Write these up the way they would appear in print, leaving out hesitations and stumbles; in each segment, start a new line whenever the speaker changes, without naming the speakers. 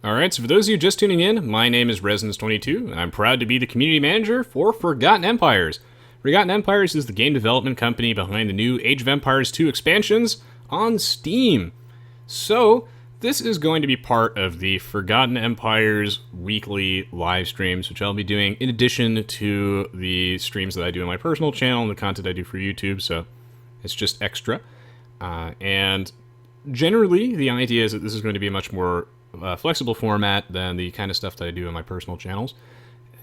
Alright, so for those of you just tuning in, my name is Resonance22, and I'm proud to be the community manager for Forgotten Empires. Forgotten Empires is the game development company behind the new Age of Empires 2 expansions on Steam. So, this is going to be part of the Forgotten Empires weekly live streams, which I'll be doing in addition to the streams that I do on my personal channel and the content I do for YouTube, so it's just extra. And generally, the idea is that this is going to be a much more flexible format than the kind of stuff that I do on my personal channels,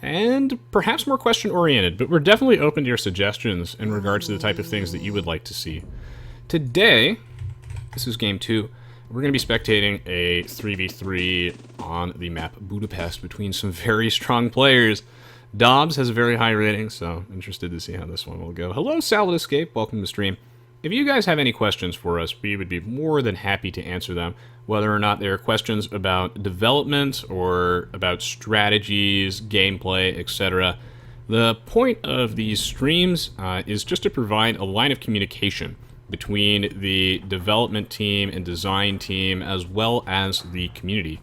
and perhaps more question-oriented, but we're definitely open to your suggestions in regards to the type of things that you would like to see. Today, this is Game 2, we're going to be spectating a 3v3 on the map Budapest between some very strong players. Dobbs has a very high rating, so interested to see how this one will go. Hello, Salad Escape, welcome to the stream. If you guys have any questions for us, we would be more than happy to answer them, whether or not they're questions about development or about strategies, gameplay, etc. The point of these streams is just to provide a line of communication between the development team and design team as well as the community.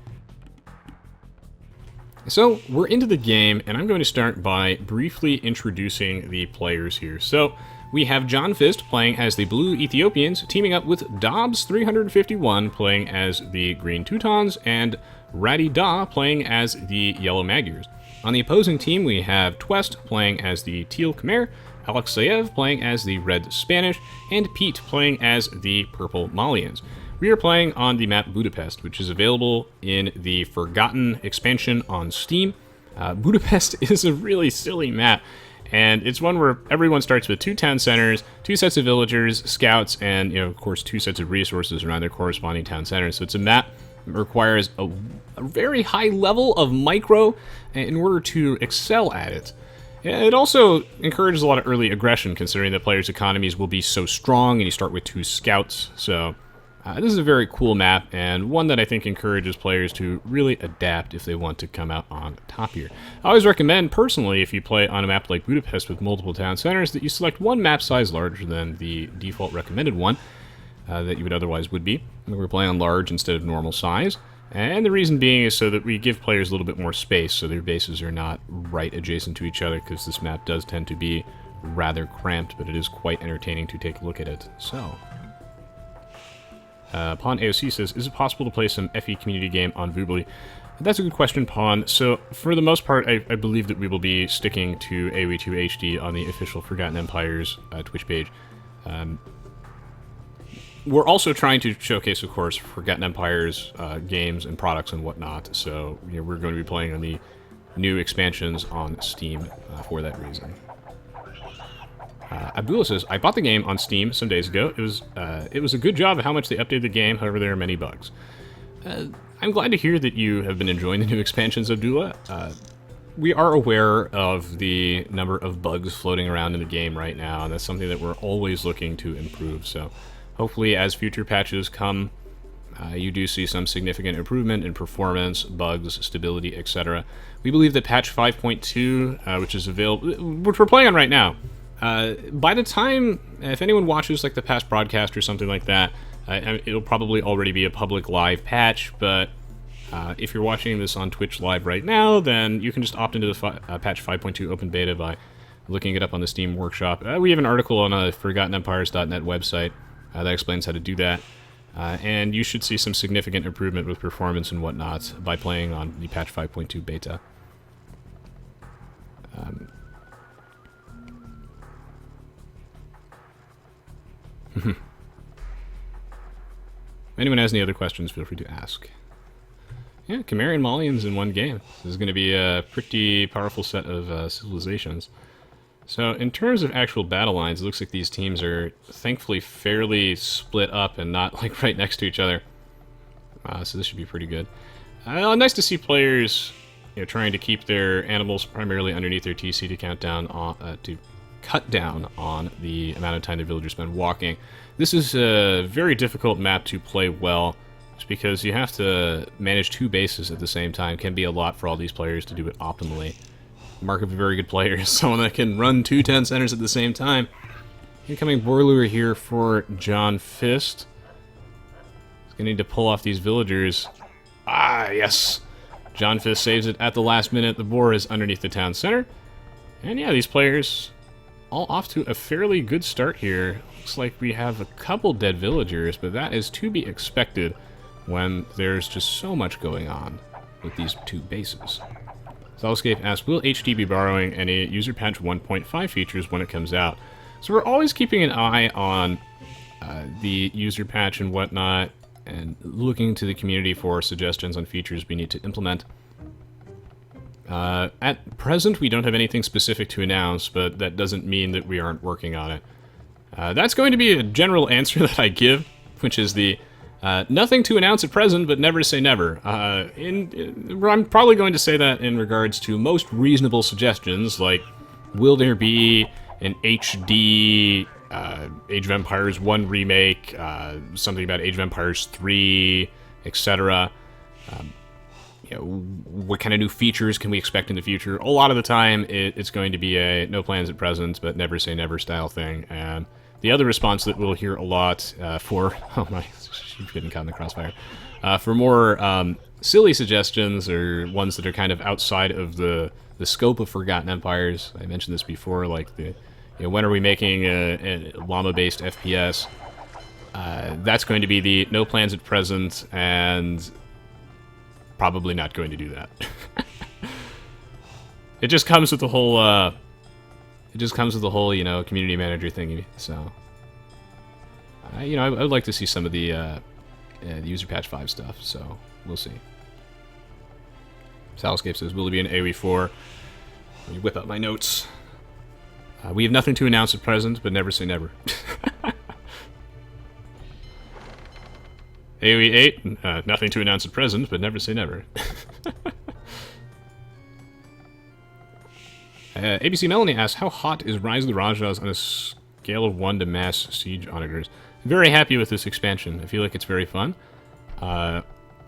So we're into the game, and I'm going to start by briefly introducing the players here. So we have John Fist playing as the Blue Ethiopians, teaming up with Dobbs351 playing as the Green Teutons, and Radi Da playing as the Yellow Magyars. On the opposing team, we have Twest playing as the Teal Khmer, Alexeyev playing as the Red Spanish, and Pete playing as the Purple Malians. We are playing on the map Budapest, which is available in the Forgotten expansion on Steam. Budapest is a really silly map, and it's one where everyone starts with 2 town centers, 2 sets of villagers, scouts, and, of course, 2 sets of resources around their corresponding town centers. So it's a map that requires a very high level of micro in order to excel at it. It also encourages a lot of early aggression, considering that players' economies will be so strong, and you start with 2 scouts, so this is a very cool map, and one that I think encourages players to really adapt if they want to come out on top here. I always recommend, personally, if you play on a map like Budapest with multiple town centers, that you select one map size larger than the default recommended one that you would otherwise would be. We're playing on large instead of normal size, and the reason being is so that we give players a little bit more space so their bases are not right adjacent to each other, because this map does tend to be rather cramped, but it is quite entertaining to take a look at it. So Pawn AOC says, is it possible to play some FE community game on Voobly? That's a good question, Pawn. So, for the most part, I believe that we will be sticking to Aoe2 HD on the official Forgotten Empires Twitch page. We're also trying to showcase, of course, Forgotten Empires games and products and whatnot, so we're going to be playing on the new expansions on Steam for that reason. Abdullah says, I bought the game on Steam some days ago. It was a good job of how much they updated the game, however there are many bugs. I'm glad to hear that you have been enjoying the new expansions, Abdullah. We are aware of the number of bugs floating around in the game right now, and that's something that we're always looking to improve, so hopefully as future patches come, you do see some significant improvement in performance, bugs, stability, etc. We believe that patch 5.2, which is available, which we're playing on right now, by the time, if anyone watches like the past broadcast or something like that, it'll probably already be a public live patch, but if you're watching this on Twitch live right now, then you can just opt into the patch 5.2 open beta by looking it up on the Steam Workshop. We have an article on a ForgottenEmpires.net website that explains how to do that, and you should see some significant improvement with performance and whatnot by playing on the patch 5.2 beta. If anyone has any other questions, feel free to ask. Yeah, Khmer and Malians in one game. This is going to be a pretty powerful set of civilizations. So, in terms of actual battle lines, it looks like these teams are thankfully fairly split up and not like right next to each other. So this should be pretty good. Nice to see players, trying to keep their animals primarily underneath their TC to count down on, to cut down on the amount of time the villagers spend walking. This is a very difficult map to play well, just because you have to manage 2 bases at the same time. It can be a lot for all these players to do it optimally. Mark of a very good player is someone that can run 2 town centers at the same time. Incoming boar lure here for John Fist. He's gonna need to pull off these villagers. Ah, yes. John Fist saves it at the last minute. The boar is underneath the town center. And yeah, these players all off to a fairly good start here. Looks like we have a couple dead villagers, but that is to be expected when there's just so much going on with these two bases. Solscape asks, will HD be borrowing any user patch 1.5 features when it comes out? So we're always keeping an eye on the user patch and whatnot, and looking to the community for suggestions on features we need to implement. At present, we don't have anything specific to announce, but that doesn't mean that we aren't working on it. That's going to be a general answer that I give, which is the nothing to announce at present, but never say never. I'm probably going to say that in regards to most reasonable suggestions, like, will there be an HD Age of Empires 1 remake, something about Age of Empires 3, etc. You know, what kind of new features can we expect in the future? A lot of the time, it's going to be a no plans at present, but never say never style thing. And the other response that we'll hear a lot for... Oh my, she's getting caught in the crossfire. For more silly suggestions, or ones that are kind of outside of the scope of Forgotten Empires. I mentioned this before, like the... You know, when are we making a llama-based FPS? That's going to be the no plans at present, and probably not going to do that. It just comes with the whole, you know, community manager thingy. So, you know, I would like to see some of the user patch 5 stuff. So we'll see. Salscape says, will it be an Aoe4? Let me whip out my notes. We have nothing to announce at present, but never say never. AoE 8, nothing to announce at present, but never say never. ABC Melanie asks, how hot is Rise of the Rajas on a scale of 1 to mass siege onagers? Very happy with this expansion. I feel like it's very fun.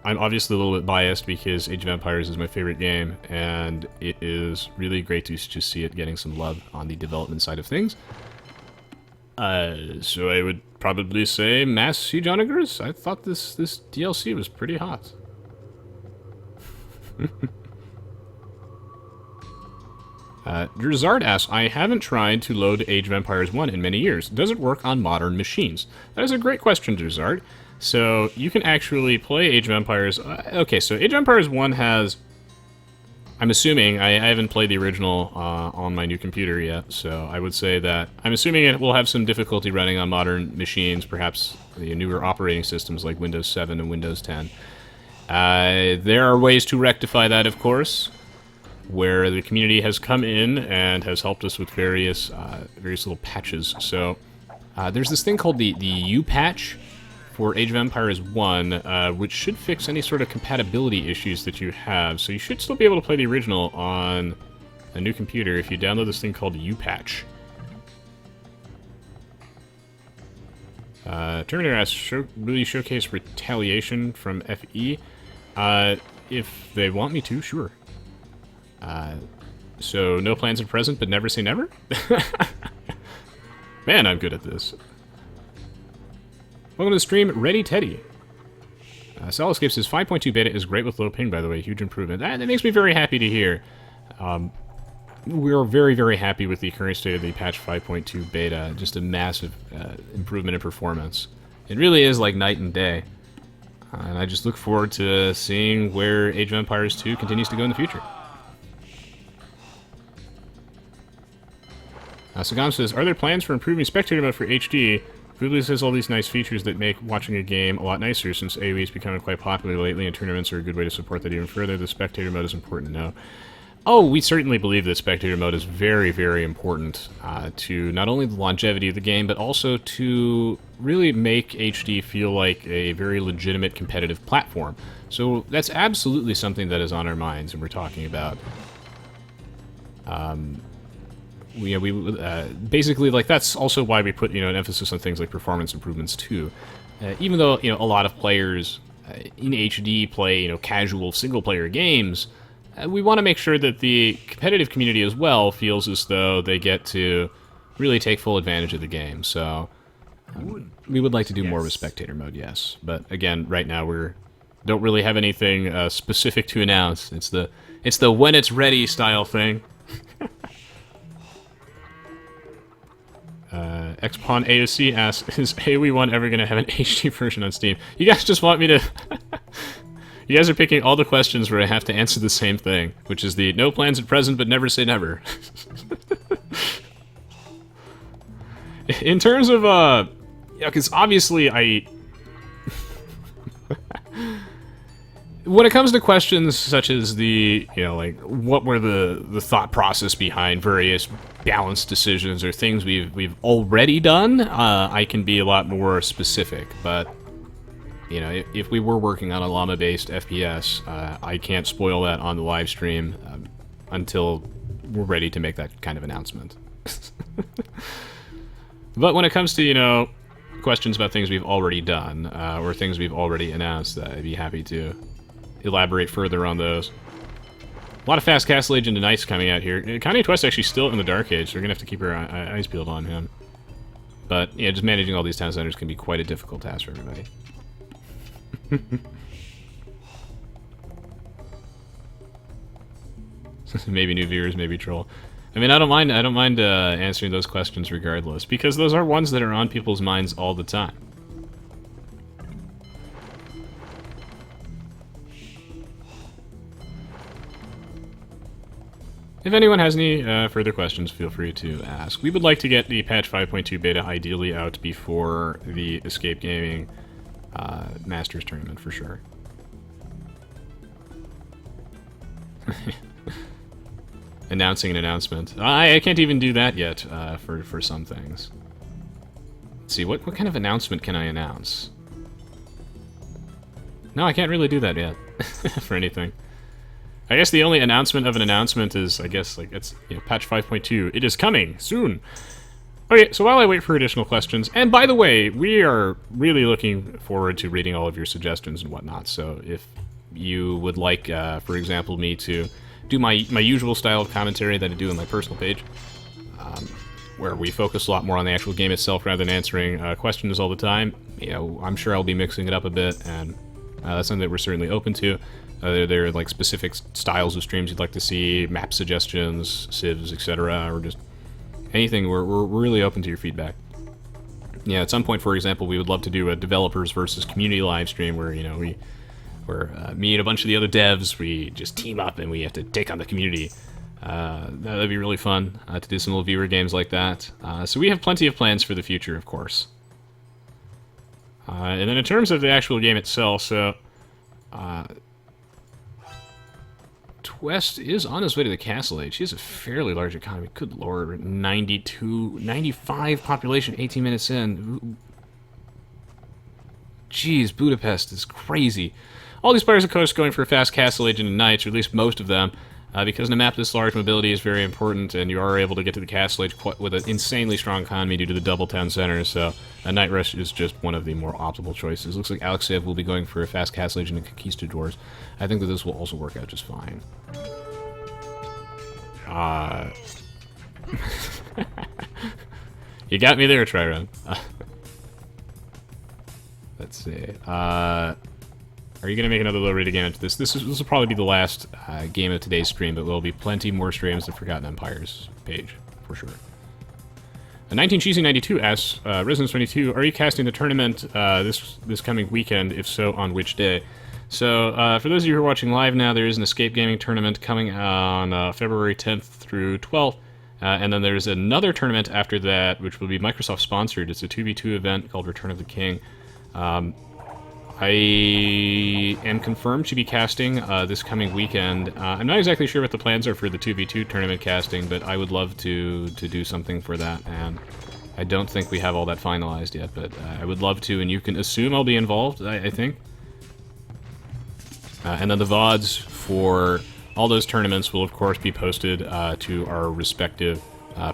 I'm obviously a little bit biased because Age of Empires is my favorite game, and it is really great to just see it getting some love on the development side of things. So I would probably say Mass Siege Onagers. I thought this DLC was pretty hot. Drizard asks, I haven't tried to load Age of Empires 1 in many years. Does it work on modern machines? That is a great question, Drizard. So, you can actually play Age of Empires... okay, so Age of Empires 1 has... I'm assuming... I haven't played the original on my new computer yet, so I would say that... I'm assuming it will have some difficulty running on modern machines, perhaps the newer operating systems like Windows 7 and Windows 10. There are ways to rectify that, of course, where the community has come in and has helped us with various little patches. So, there's this thing called the U-patch for Age of Empires 1, which should fix any sort of compatibility issues that you have. So you should still be able to play the original on a new computer if you download this thing called U-patch. Terminator asks, will you showcase Retaliation from FE? If they want me to, sure. So no plans at present, but never say never? Man, I'm good at this. Welcome to the stream, Ready Teddy. Soloscape says 5.2 beta is great with low ping, by the way. Huge improvement. That makes me very happy to hear. We're very, very happy with the current state of the patch 5.2 beta. Just a massive improvement in performance. It really is like night and day. And I just look forward to seeing where Age of Empires 2 continues to go in the future. Sagam says, are there plans for improving spectator mode for HD? Google has all these nice features that make watching a game a lot nicer since AoE is becoming quite popular lately and tournaments are a good way to support that even further. The spectator mode is important to know. Oh, we certainly believe that spectator mode is very, very important to not only the longevity of the game, but also to really make HD feel like a very legitimate competitive platform. So that's absolutely something that is on our minds and we're talking about. Basically, like, that's also why we put, an emphasis on things like performance improvements, too. Even though, a lot of players in HD play, casual single-player games, we want to make sure that the competitive community as well feels as though they get to really take full advantage of the game. So, we would like to do more with spectator mode, yes. But, again, right now we're Don't really have anything specific to announce. It's the when it's ready style thing. Xpawn AOC asks, is Aoe1 ever going to have an HD version on Steam? You guys just want me to... You guys are picking all the questions where I have to answer the same thing, which is the no plans at present but never say never. In terms of, yeah, because obviously when it comes to questions such as the, you know, like, what were the thought process behind various balanced decisions or things we've already done, I can be a lot more specific, but, you know, if we were working on a llama-based FPS, I can't spoil that on the live stream until we're ready to make that kind of announcement. But when it comes to, you know, questions about things we've already done, or things we've already announced, I'd be happy to elaborate further on those. A lot of fast Castle Agent and Knights coming out here. Kanye Twist actually still in the Dark Age, so we're going to have to keep our eyes peeled on him. But, yeah, just managing all these town centers can be quite a difficult task for everybody. Maybe new viewers, maybe troll. I mean, I don't mind answering those questions regardless, because those are ones that are on people's minds all the time. If anyone has any further questions, feel free to ask. We would like to get the patch 5.2 beta ideally out before the Escape Gaming Masters Tournament, for sure. Announcing an announcement. I can't even do that yet for some things. Let's see, what kind of announcement can I announce? No, I can't really do that yet for anything. I guess the only announcement of an announcement is, I guess, like, it's, you know, patch 5.2. It is coming soon. Okay, so while I wait for additional questions, and by the way, we are really looking forward to reading all of your suggestions and whatnot, so if you would like, for example, me to do my usual style of commentary that I do on my personal page, where we focus a lot more on the actual game itself rather than answering questions all the time, you know, I'm sure I'll be mixing it up a bit, and that's something that we're certainly open to. There are, like, specific styles of streams you'd like to see, map suggestions, civs, etc., or just anything. We're really open to your feedback. Yeah, at some point, for example, we would love to do a developers versus community live stream where, you know, where me and a bunch of the other devs, we just team up and we have to take on the community. That'd be really fun to do some little viewer games like that. So we have plenty of plans for the future, of course. And then in terms of the actual game itself, so Twest is on his way to the Castle Age. He has a fairly large economy. Good lord, 95 population, 18 minutes in. Jeez, Budapest is crazy. All these players, of course, going for a fast Castle Agent and Knights, or at least most of them, because in a map this large, mobility is very important, and you are able to get to the Castle Age with an insanely strong economy due to the double town centers, so a Night Rush is just one of the more optimal choices. Looks like Alexeyev will be going for a fast Castle Agent and Conquistadors. I think that this will also work out just fine. You got me there, Trirun. Let's see. Are you going to make another low-rated game after this? This will probably be the last game of today's stream, but there will be plenty more streams of Forgotten Empires page, for sure. 19Cheesy92 asks, Resonance22, are you casting the tournament this coming weekend? If so, on which day? So, for those of you who are watching live now, there is an Escape Gaming tournament coming on February 10th through 12th, and then there's another tournament after that, which will be Microsoft-sponsored. It's a 2v2 event called Return of the King. I am confirmed to be casting this coming weekend. I'm not exactly sure what the plans are for the 2v2 tournament casting, but I would love to do something for that, and I don't think we have all that finalized yet, but I would love to, and you can assume I'll be involved, I think. And then the VODs for all those tournaments will, of course, be posted to our respective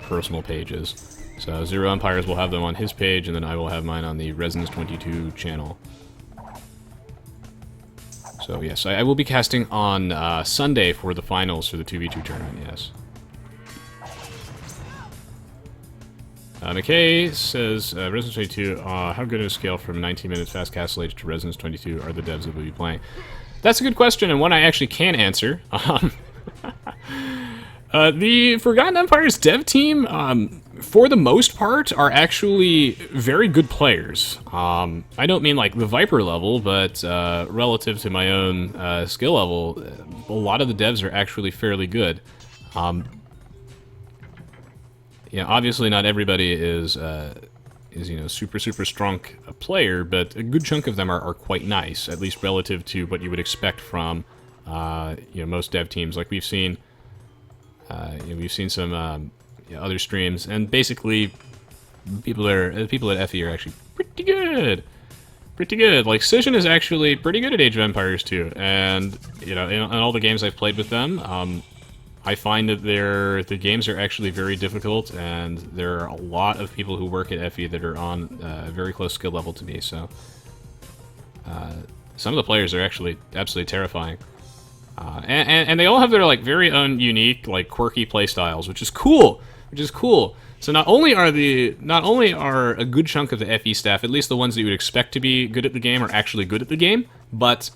personal pages. So Zero Empires will have them on his page, and then I will have mine on the Resonance22 channel. So yes, I will be casting on Sunday for the finals for the 2v2 tournament, yes. McKay says, Resonance22, how good of a scale from 19 minutes fast castle age to Resonance22 are the devs that will be playing? That's a good question, and one I actually can answer. The Forgotten Empires dev team, for the most part, are actually very good players. I don't mean like the Viper level, but relative to my own skill level, a lot of the devs are actually fairly good. Yeah, obviously not everybody is you know, super strong a player, but a good chunk of them are quite nice, at least relative to what you would expect from you know, most dev teams. Like we've seen some you know, other streams, and basically people at FE are actually pretty good. Like Cision is actually pretty good at Age of Empires 2, and you know, in all the games I've played with them, I find that the games are actually very difficult, and there are a lot of people who work at FE that are on a very close skill level to me. So some of the players are actually absolutely terrifying. And they all have their like very own unique, like quirky play styles, which is cool. So not only are a good chunk of the FE staff, at least the ones that you would expect to be good at the game, are actually good at the game, but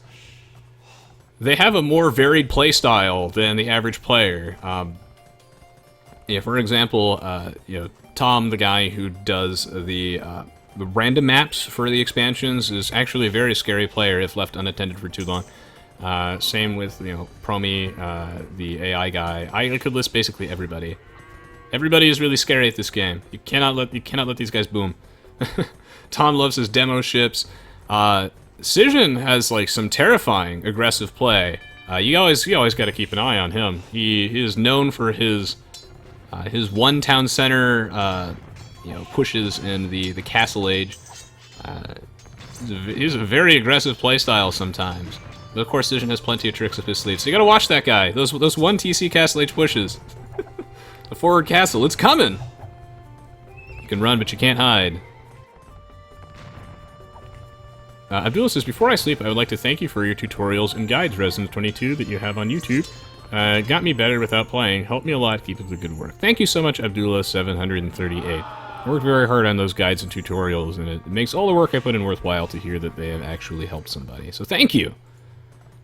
they have a more varied play style than the average player. Yeah, for example, you know, Tom, the guy who does the random maps for the expansions, is actually a very scary player if left unattended for too long. Same with, you know, Promi, the AI guy. I could list basically everybody. Everybody is really scary at this game. You cannot let these guys boom. Tom loves his demo ships. Cision has like some terrifying aggressive play. You always got to keep an eye on him. He is known for his one town center you know, pushes in the castle age. He's a very aggressive playstyle sometimes. But of course, Cision has plenty of tricks up his sleeve, so you gotta watch that guy. Those one TC castle age pushes. The forward castle, it's coming. You can run, but you can't hide. Abdullah says, before I sleep, I would like to thank you for your tutorials and guides, Resonance22, that you have on YouTube. Got me better without playing. Helped me a lot. Keep up the good work. Thank you so much, Abdullah738. I worked very hard on those guides and tutorials, and it makes all the work I put in worthwhile to hear that they have actually helped somebody. So thank you!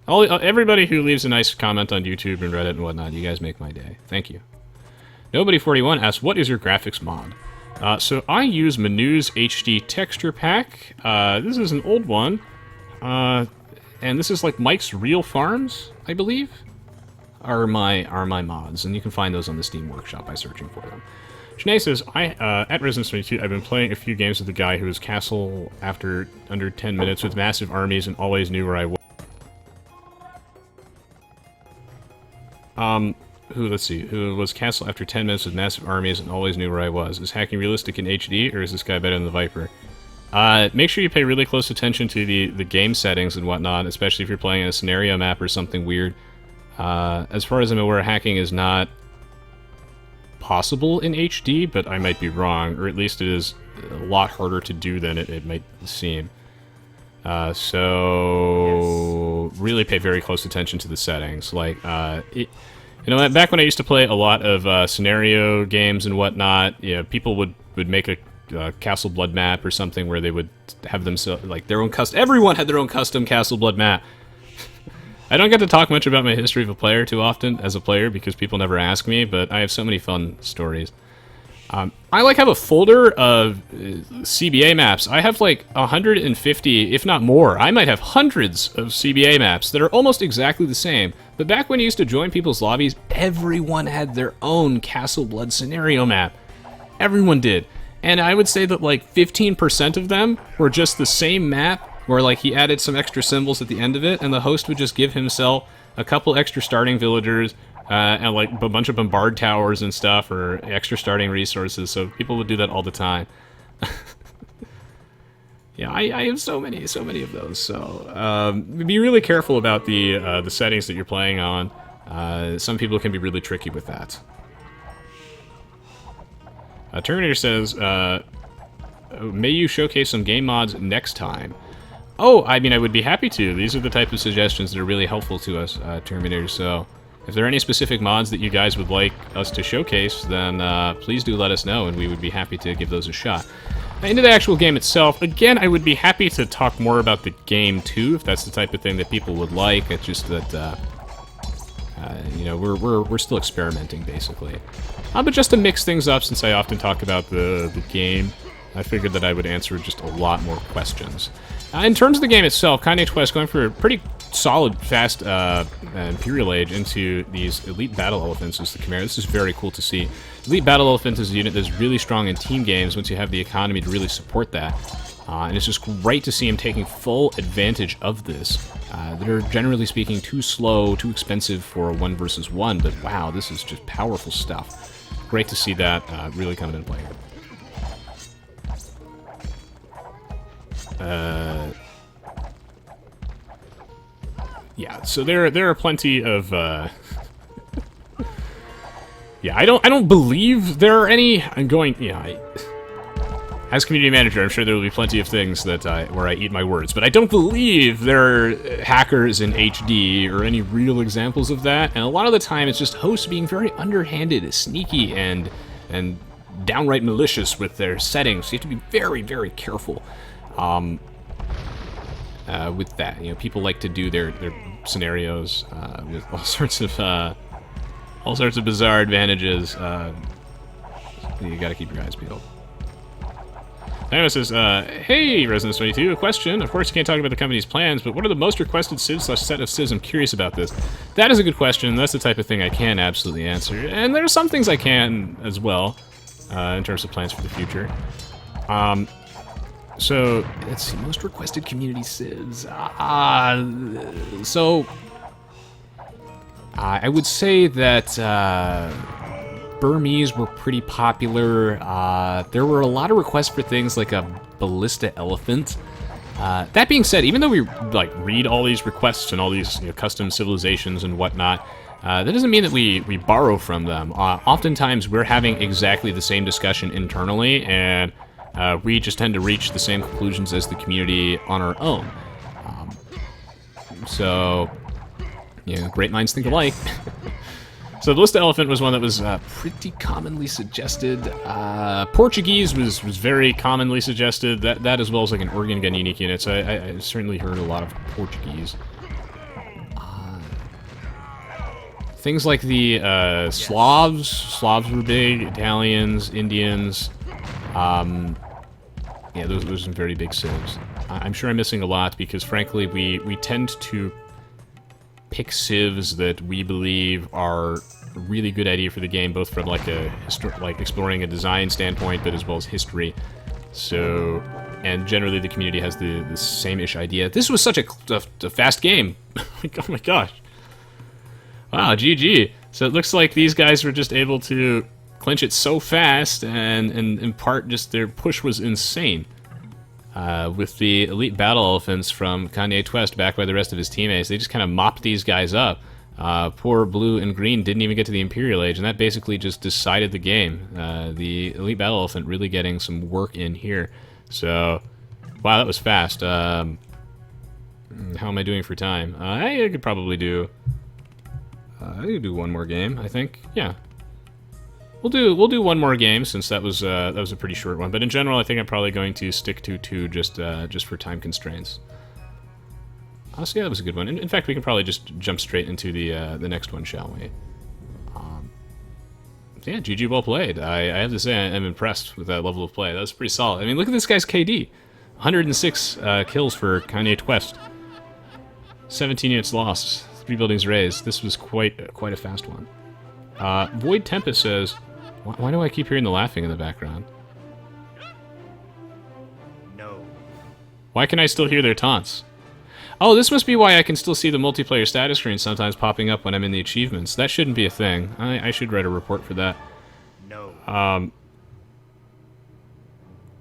Everybody who leaves a nice comment on YouTube and Reddit and whatnot, you guys make my day. Thank you. Nobody41 asks, what is your graphics mod? So I use Menu's HD texture pack. This is an old one. And this is like Mike's Real Farms, I believe, are my mods. And you can find those on the Steam Workshop by searching for them. Janae says, at Resonance22, I've been playing a few games with the guy who was castle after under 10 minutes with massive armies and always knew where I was. Who was castle after 10 minutes with massive armies and always knew where I was. Is hacking realistic in HD, or is this guy better than the Viper? Make sure you pay really close attention to the game settings and whatnot, especially if you're playing a scenario map or something weird. As far as I'm aware, hacking is not possible in HD, but I might be wrong, or at least it is a lot harder to do than it might seem. So really pay very close attention to the settings. Like, you know, back when I used to play a lot of scenario games and whatnot, you know, people would make a Castle Blood map or something where they would have themselves, like, their own custom. Everyone had their own custom Castle Blood map. I don't get to talk much about my history of a player too often as a player because people never ask me, but I have so many fun stories. I like have a folder of CBA maps. I have like 150, if not more. I might have hundreds of CBA maps that are almost exactly the same. But back when you used to join people's lobbies, everyone had their own Castle Blood scenario map. Everyone did. And I would say that like 15% of them were just the same map where like he added some extra symbols at the end of it, and the host would just give himself a couple extra starting villagers, and like a bunch of bombard towers and stuff, or extra starting resources, so people would do that all the time. Yeah, I have so many of those, so be really careful about the settings that you're playing on. Some people can be really tricky with that. Terminator says, may you showcase some game mods next time? Oh, I mean, I would be happy to. These are the type of suggestions that are really helpful to us, Terminator, so If there are any specific mods that you guys would like us to showcase, then please do let us know, and we would be happy to give those a shot. Into the actual game itself, again, I would be happy to talk more about the game too, if that's the type of thing that people would like. It's just that, you know, we're still experimenting, basically. But just to mix things up, since I often talk about the game, I figured that I would answer just a lot more questions. In terms of the game itself, Kanye2 going for a pretty solid, fast Imperial Age into these Elite Battle Elephants as the Chimera. This is very cool to see. Elite Battle Elephant is a unit that's really strong in team games once you have the economy to really support that. And it's just great to see him taking full advantage of this. They're, generally speaking, too slow, too expensive for a 1 versus 1, but wow, this is just powerful stuff. Great to see that really coming into play here. Yeah, so there are plenty of yeah, I don't believe there are any. I'm going, yeah, as community manager, I'm sure there will be plenty of things that where I eat my words, but I don't believe there are hackers in HD or any real examples of that. And a lot of the time, it's just hosts being very underhanded, sneaky, and downright malicious with their settings. So you have to be very, very careful with that. You know, people like to do their scenarios with all sorts of bizarre advantages. You got to keep your eyes peeled. Aoe2 says, hey, Resonance22, a question. Of course, you can't talk about the company's plans, but what are the most requested civs/set of civs? I'm curious about this. That is a good question. That's the type of thing I can absolutely answer. And there are some things I can as well, in terms of plans for the future. So, let's see, most requested community civs. So, I would say that Burmese were pretty popular. There were a lot of requests for things like a ballista elephant. That being said, even though we like read all these requests and all these, you know, custom civilizations and whatnot, that doesn't mean that we borrow from them. Oftentimes, we're having exactly the same discussion internally, and we just tend to reach the same conclusions as the community on our own. So, you know, great minds think alike. So the ballista elephant was one that was pretty commonly suggested. Portuguese was very commonly suggested. That as well as like an organ gun unique unit. So I certainly heard a lot of Portuguese. Things like the Slavs. Slavs were big. Italians, Indians. Yeah, those are some very big civs. I'm sure I'm missing a lot because, frankly, we tend to pick civs that we believe are a really good idea for the game, both from like exploring a design standpoint, but as well as history. So, and generally the community has the same-ish idea. This was such a fast game. Oh my gosh. Wow, GG. So it looks like these guys were just able to clinch it so fast, and in part just their push was insane. With the Elite Battle Elephants from Kanye2 backed by the rest of his teammates, they just kind of mopped these guys up. Poor Blue and Green didn't even get to the Imperial Age, and that basically just decided the game. The Elite Battle Elephant really getting some work in here. So, wow, that was fast. How am I doing for time? I could probably do... I could do one more game, I think. Yeah. We'll do one more game since that was a pretty short one. But in general, I think I'm probably going to stick to 2 just for time constraints. So yeah, that was a good one. In fact, we can probably just jump straight into the next one, shall we? So yeah, GG, well played. I have to say I'm impressed with that level of play. That was pretty solid. I mean, look at this guy's KD. 106 kills for Kanye2. 17 units lost. 3 buildings razed. This was quite a fast one. Void Tempest says, why do I keep hearing the laughing in the background? No. Why can I still hear their taunts? Oh, this must be why I can still see the multiplayer status screen sometimes popping up when I'm in the achievements. That shouldn't be a thing. I should write a report for that. No.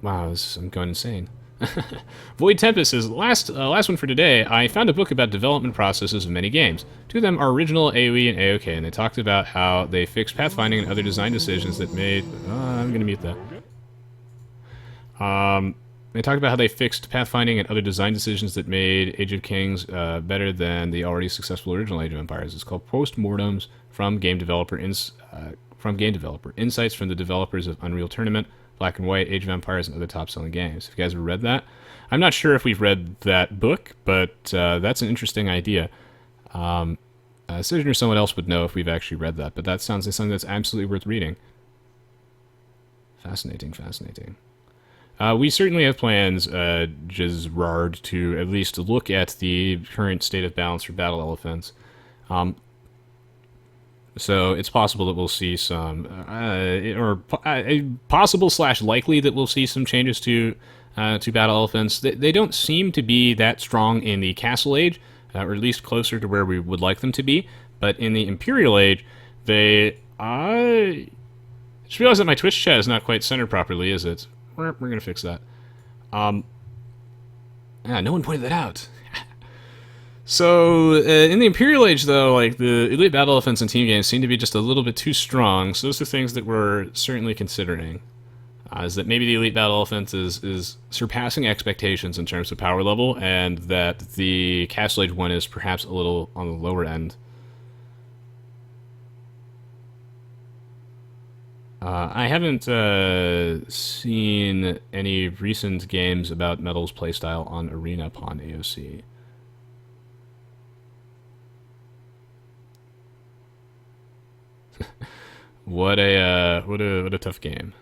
Wow, I'm going insane. Void Tempest says, last one for today, I found a book about development processes of many games. 2 of them are original Aoe and Aoe2, and they talked about how they fixed pathfinding and other design decisions that made... I'm gonna mute that. They talked about how they fixed pathfinding and other design decisions that made Age of Kings better than the already successful original Age of Empires. It's called Postmortems from Game Developer Insights from the developers of Unreal Tournament, Black and White, Age of Empires, and other top-selling games. Have you guys ever read that? I'm not sure if we've read that book, but that's an interesting idea. Citizen or someone else would know if we've actually read that, but that sounds like something that's absolutely worth reading. Fascinating, fascinating. We certainly have plans, Gerard, to at least look at the current state of balance for battle elephants. So it's possible that we'll see some, possible / likely that we'll see some changes to battle elephants. They don't seem to be that strong in the Castle Age, or at least closer to where we would like them to be. But in the Imperial Age, I just realized that my Twitch chat is not quite centered properly, is it? We're going to fix that. No one pointed that out. So, in the Imperial Age, though, like, the elite battle elephants and team games seem to be just a little bit too strong, so those are things that we're certainly considering. Is that maybe the elite battle elephant is surpassing expectations in terms of power level, and that the Castle Age one is perhaps a little on the lower end. I haven't seen any recent games about Metal's playstyle on Arena upon AOC. What a tough game.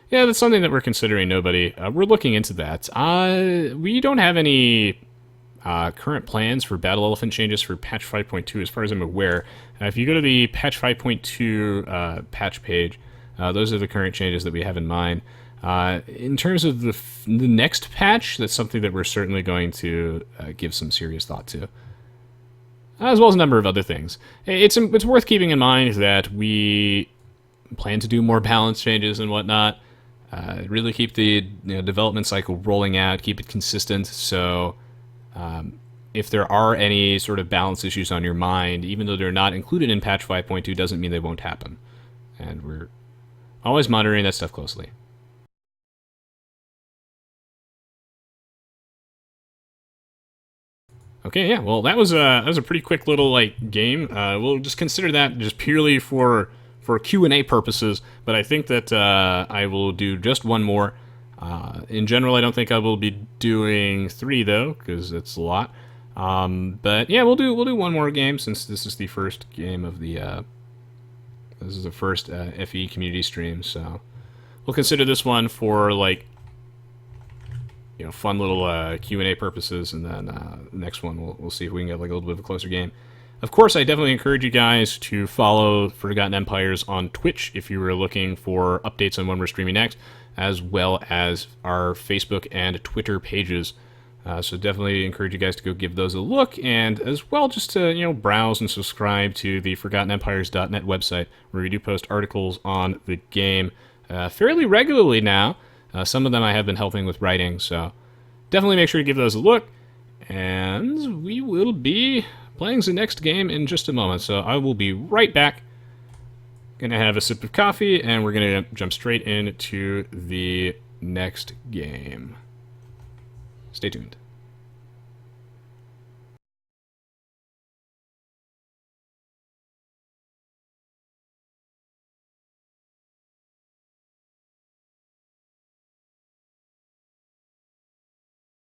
Yeah, that's something that we're considering. Nobody. We're looking into that. We don't have any current plans for Battle Elephant changes for patch 5.2 as far as I'm aware. If you go to the patch 5.2 patch page, those are the current changes that we have in mind. In terms of the next patch, that's something that we're certainly going to give some serious thought to. As well as a number of other things. It's worth keeping in mind that we plan to do more balance changes and whatnot. Really keep the development cycle rolling out, keep it consistent, so if there are any sort of balance issues on your mind, even though they're not included in patch 5.2, doesn't mean they won't happen. And we're always monitoring that stuff closely. Okay, yeah, well, that was a pretty quick little game. We'll just consider that just purely for Q&A purposes, but I think that I will do just one more. In general, I don't think I will be doing 3 though, because it's a lot. But yeah, we'll do one more game since this is the first game of the this is the first FE community stream. So we'll consider this one for fun little Q&A purposes, and then the next one we'll see if we can get a little bit of a closer game. Of course, I definitely encourage you guys to follow Forgotten Empires on Twitch if you were looking for updates on when we're streaming next, as well as our Facebook and Twitter pages. So definitely encourage you guys to go give those a look, and as well just to browse and subscribe to the ForgottenEmpires.net website, where we do post articles on the game fairly regularly now. Some of them I have been helping with writing, so definitely make sure to give those a look. And we will be playing the next game in just a moment, so I will be right back. Gonna have a sip of coffee, and we're gonna jump straight into the next game. Stay tuned.